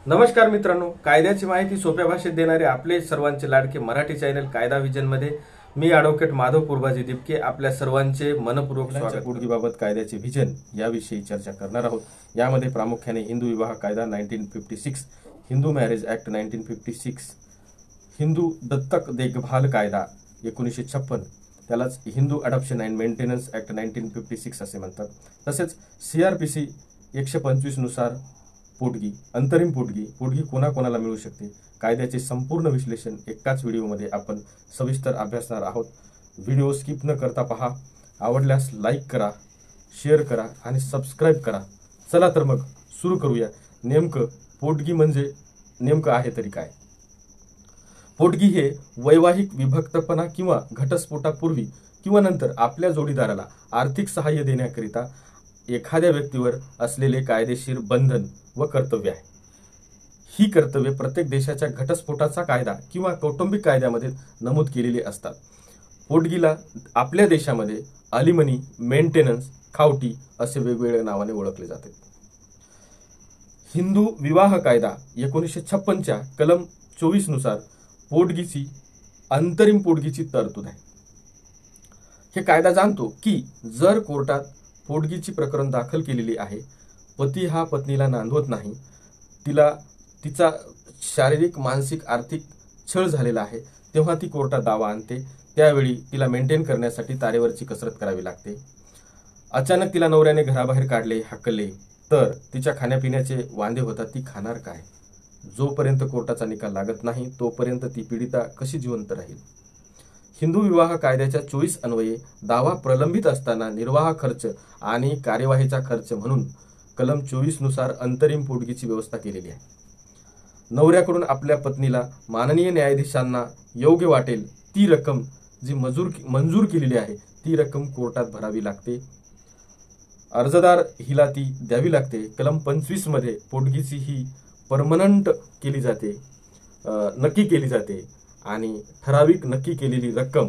नमस्कार मित्रांनो, कायद्याची माहिती सोप्या भाषेत देणारे आपले सर्वांचे लाडके मराठी चॅनल कायदा विजन मध्ये मी ॲडव्होकेट माधव पूर्वाजी दिपके आपल्या सर्वांचे मनपूर्वक स्वागत. पोटगीबाबत कायद्याचे व्हिजन याविषयी चर्चा करणार आहोत. यामध्ये प्रामुख्याने हिंदू विवाह कायदा 1956, हिंदू मॅरेज ऍक्ट 1956, हिंदू दत्तक देखभाल कायदा 1956, त्यालाच Hindu adoption and maintenance act 1956 असे म्हणतात. तसेच CRPC 125 नुसार पोटगी, अंतरिम पोटगी कोणाकोणाला मिळू शकते, कायद्याचे संपूर्ण विश्लेषण एकाच व्हिडिओमध्ये आपण सविस्तर अभ्यासणार आहोत. व्हिडिओ स्किप न करता पहा. आवडल्यास लाईक करा, शेअर करा आणि सबस्क्राईब करा. चला तर मग सुरू करूया. नेमकं पोटगी म्हणजे नेमकं आहे तरी काय? पोटगी हे वैवाहिक विभक्तपणा किंवा घटस्फोटापूर्वी किंवा नंतर आपल्या जोडीदाराला आर्थिक सहाय्य देण्याकरिता एखाद्या व्यक्तीवर असलेले कायदेशीर बंधन व कर्तव्य आहे. ही कर्तव्ये प्रत्येक देशाच्या घटस्फोटाचा कायदा किंवा कौटुंबिक कायद्यामध्ये नमूद केलेली असतात. पोटगीला आपल्या देशामध्ये अलिमनी, मेंटेनन्स, खावटी असे वेगवेगळ्या नावाने ओळखले जाते. हिंदू विवाह कायदा 1956च्या कलम 24 नुसार पोटगीची अंतरिम पोटगीची तरतूद आहे. हे कायदा जाणतो की जर कोर्टात पोटगीची प्रकरण दाखल केलेली आहे, पती हा पत्नीला नांदवत नाही, तिचा शारीरिक, मानसिक, आर्थिक छळ झालेला आहे, तेव्हा ती कोर्टात दावा आणते. त्यावेळी तिला मेंटेन करण्यासाठी तारेवरची कसरत करावी लागते. अचानक तिला नवऱ्याने घराबाहेर काढले, हाकलले तर तिच्या खाण्यापिण्याचे वांदे होतात. ती खाणार काय? जोपर्यंत कोर्टाचा निकाल लागत नाही तोपर्यंत ती पीडिता कशी जिवंत राहील? हिंदू विवाह कायद्याच्या 24 अन्वये दावा प्रलंबित असताना निर्वाह खर्च आणि कार्यवाहीचा खर्च म्हणून कलम 24 नुसार अंतरिम पोटगीची व्यवस्था केलेली आहे. नवऱ्याकडून आपल्या पत्नीला माननीय न्यायाधीशांना योग्य वाटेल ती रक्कम जी मंजूर केलेली आहे ती रक्कम कोर्टात भरावी लागते. अर्जदार हिला ती द्यावी लागते. कलम 25 मध्ये पोटगीची ही परमनंट केली जाते, नक्की केली जाते आणि ठराविक नक्की केलेली रक्कम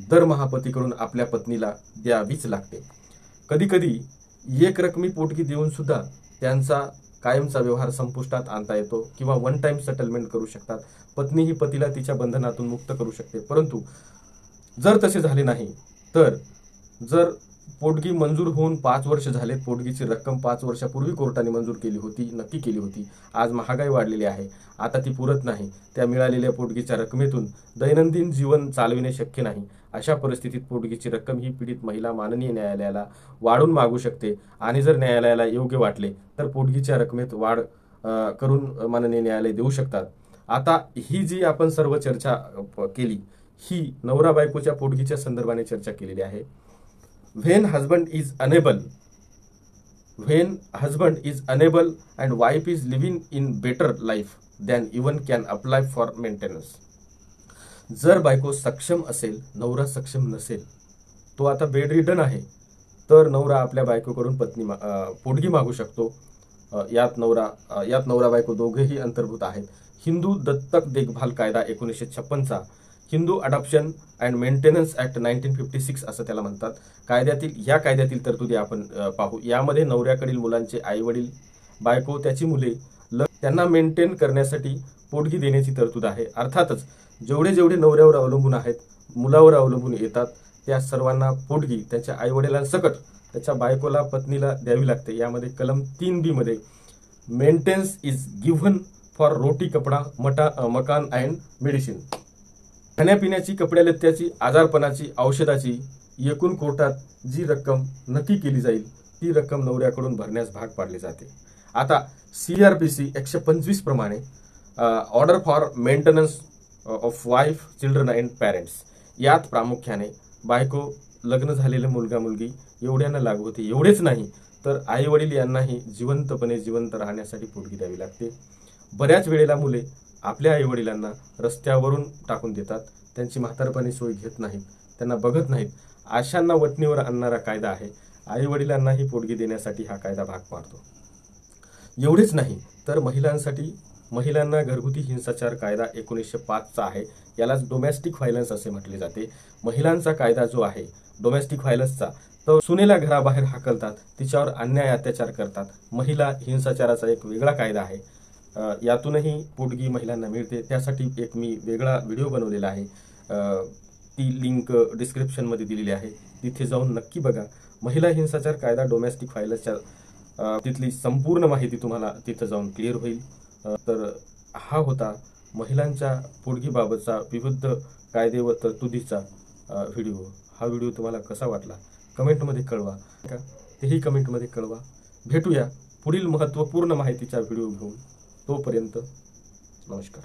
दरमहा पतीकडून आपल्या पत्नीला द्यावीच लागते. कधी कधी एक रकमी पोटगी देऊन सुद्धा त्यांचा कायमचा व्यवहार संपुष्टात आणता येतो किंवा वन टाइम सेटलमेंट करू शकतात. पत्नी ही पतीला तिच्या बंधनातून मुक्त करू शकते. परंतु जर तसे झाले नाही तर जर पोटगी मंजूर होऊन 5 वर्ष झाले, पोटगीची रक्कम 5 वर्षापूर्वी कोर्टाने मंजूर केली होती, नक्की केली होती, आज महागाई वाढलेली आहे, आता ती पुरत नाही, त्या मिळालेल्या पोटगीच्या रकमेतून दैनंदिन जीवन चालविणे शक्य नाही, अशा परिस्थितीत पोटगीची रक्कम ही पीडित महिला माननीय न्यायालयाला वाढून मागू शकते आणि जर न्यायालयाला योग्य वाटले तर पोटगीच्या रकमेत वाढ करून माननीय न्यायालय देऊ शकतात. आता ही जी आपण सर्व चर्चा केली ही नवरा बायकोच्या पोटगीच्या संदर्भाने चर्चा केलेली आहे. When husband is unable and wife is living in better life then even can apply for maintenance. जर बायको सक्षम असेल, नवरा सक्षम नसेल, तो आता बेडरिडन आहे, तर नवरा आपल्या बायकोकडून पोटगी मागू शकतो. यात नवरा बायको दोघेही अंतर्भूत आहेत. हिंदू दत्तक देखभाल कायदा 1956चा Hindu adoption and maintenance act 1956 असं त्याला म्हणतात. या कायद्यातील तरतुदी आपण पाहू. यामध्ये नवऱ्याकडील मुलांचे आई वडील, बायको, त्याची मुले त्यांना मेंटेन करण्यासाठी पोटगी देण्याची तरतूद आहे. अर्थातच जेवढे नवऱ्यावर अवलंबून आहेत, मुलावर अवलंबून येतात, त्या सर्वांना पोटगी त्यांच्या आई वडिलांसकट त्याच्या बायकोला, पत्नीला द्यावी लागते. यामध्ये कलम 3B मध्ये मेंटेन्स इज गिव्हन फॉर रोटी, कपडा, मकान अँड मेडिसिन. खाण्यापिण्याची, कपड्या लत्त्याची, आजारपणाची, औषधाची एकूण कोर्टात जी रक्कम नक्की केली जाईल ती रक्कम नवऱ्याकडून भरण्यास भाग पाडली जाते. आता CRPC 125 प्रमाणे order for maintenance of wife, children and parents, यात प्रामुख्याने बायको, लग्न झालेले मुलगा मुलगी एवढ्यांना लागू होते. एवढेच नाही तर आई वडील यांनाही जिवंत राहण्यासाठी पोटगी द्यावी लागते. बऱ्याच वेळेला मुले आपल्या आई वडिलांना रस्त्यावरून टाकून देतात, त्यांची म्हातारपणी सोय घेत नाहीत, त्यांना बघत नाहीत. अशांना वटणीवर आणणारा कायदा आहे. आई वडिलांनाही पोटगी देण्यासाठी हा कायदा भाग पाडतो. एवढेच नाही तर महिलांना घरगुती हिंसाचार कायदा 1905चा आहे. यालाच डोमेस्टिक व्हायलन्स असे म्हटले जाते. महिलांचा कायदा जो आहे डोमेस्टिक व्हायलन्सचा, तो सुनेला घराबाहेर हाकलतात, तिच्यावर अन्याय अत्याचार करतात. महिला हिंसाचाराचा एक वेगळा कायदा आहे. यातूनही पोटगी महिलांना मिळते. त्यासाठी एक मी वेगळा व्हिडिओ बनवलेला आहे. ती लिंक डिस्क्रिप्शनमध्ये दिलेली आहे. तिथे जाऊन नक्की बघा. महिला हिंसाचार कायदा डोमेस्टिक व्हायलन्सच्या तिथली संपूर्ण माहिती तुम्हाला तिथं जाऊन क्लिअर होईल. तर हा होता महिलांच्या पोटगीबाबतचा विविध कायदे व तरतुदीचा व्हिडिओ. हा व्हिडिओ तुम्हाला कसा वाटला कमेंटमध्ये कळवा. तेही कमेंटमध्ये कळवा. भेटूया पुढील महत्त्वपूर्ण माहितीच्या व्हिडिओ घेऊन. तोपर्यंत नमस्कार.